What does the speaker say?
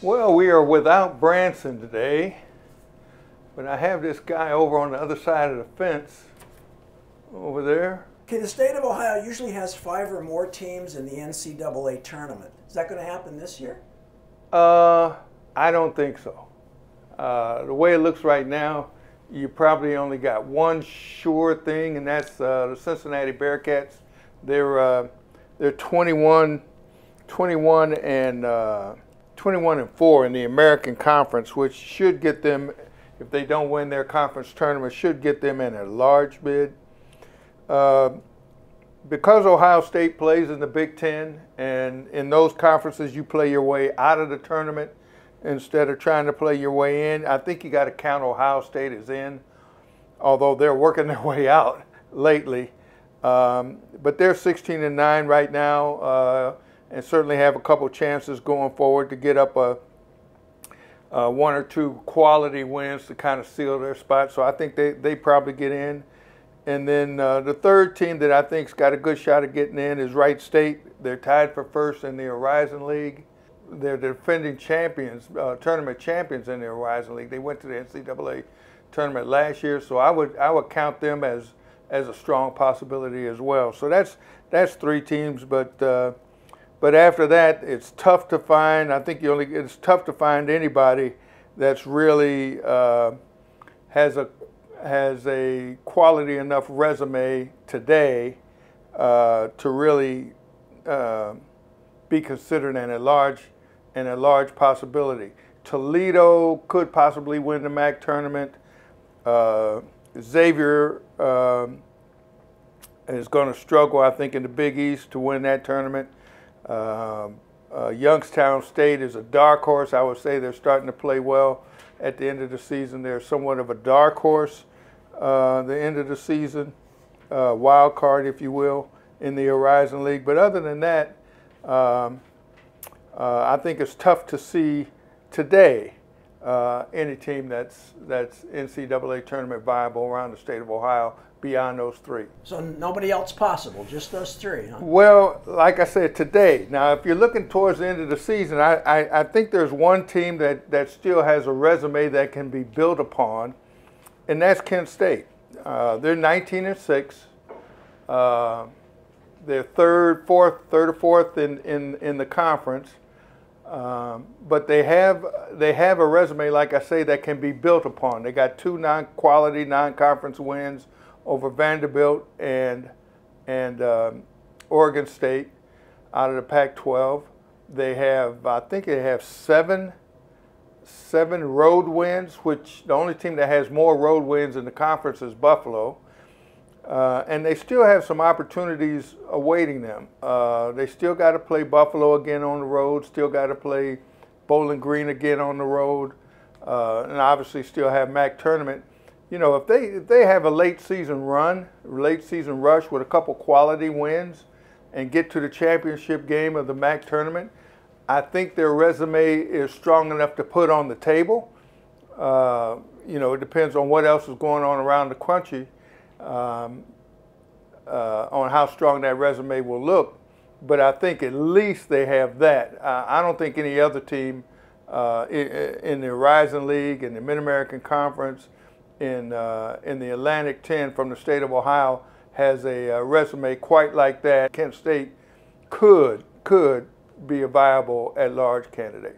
Well, we are without Branson today, but I have this guy over on the other side of the fence over there. Okay, the state of Ohio usually has 5 or more teams in the NCAA tournament. Is that going to happen this year? I don't think so. The way it looks right now, you probably only got one sure thing, and that's the Cincinnati Bearcats. They're 21 and 4 in the American Conference, which should get them, if they don't win their conference tournament, should get them in a large bid. Because Ohio State plays in the Big Ten, and in those conferences you play your way out of the tournament instead of trying to play your way in, I think you got to count Ohio State as in, although they're working their way out lately. But they're 16-9 right now, and certainly have a couple chances going forward to get up one or two quality wins to kind of seal their spot. So I think they probably get in. And then the third team that I think's got a good shot at getting in is Wright State. They're tied for first in the Horizon League. They're the defending champions, tournament champions in the Horizon League. They went to the NCAA tournament last year, so I would count them as a strong possibility as well. So that's 3 teams, but after that, it's tough to find. I think it's tough to find anybody that's really has a quality enough resume today to really be considered in a large possibility. Toledo could possibly win the MAC tournament. Xavier is going to struggle, I think, in the Big East to win that tournament. Youngstown State is a dark horse. I would say they're starting to play well at the end of the season. They're somewhat of a dark horse the end of the season, wild card, if you will, in the Horizon League. But other than that, I think it's tough to see today any team that's NCAA tournament viable around the state of Ohio beyond those 3. So nobody else possible, just those 3, huh? Well, like I said, today. Now, if you're looking towards the end of the season, I think there's one team that still has a resume that can be built upon, and that's Kent State. They're 19-6. They're third or fourth in the conference. But they have a resume, like I say, that can be built upon. They got 2 quality non-conference wins over Vanderbilt and Oregon State out of the Pac-12. They have, I think they have 7 road wins, which the only team that has more road wins in the conference is Buffalo. And they still have some opportunities awaiting them. They still got to play Buffalo again on the road, still got to play Bowling Green again on the road, and obviously still have MAC tournament. You know, if they have a late season rush with a couple quality wins and get to the championship game of the MAC tournament, I think their resume is strong enough to put on the table. You know, it depends on what else is going on around the country. On how strong that resume will look, but I think at least they have that. I don't think any other team in the Horizon League, in the Mid-American Conference, in the Atlantic 10 from the state of Ohio has a resume quite like that. Kent State could be a viable at-large candidate.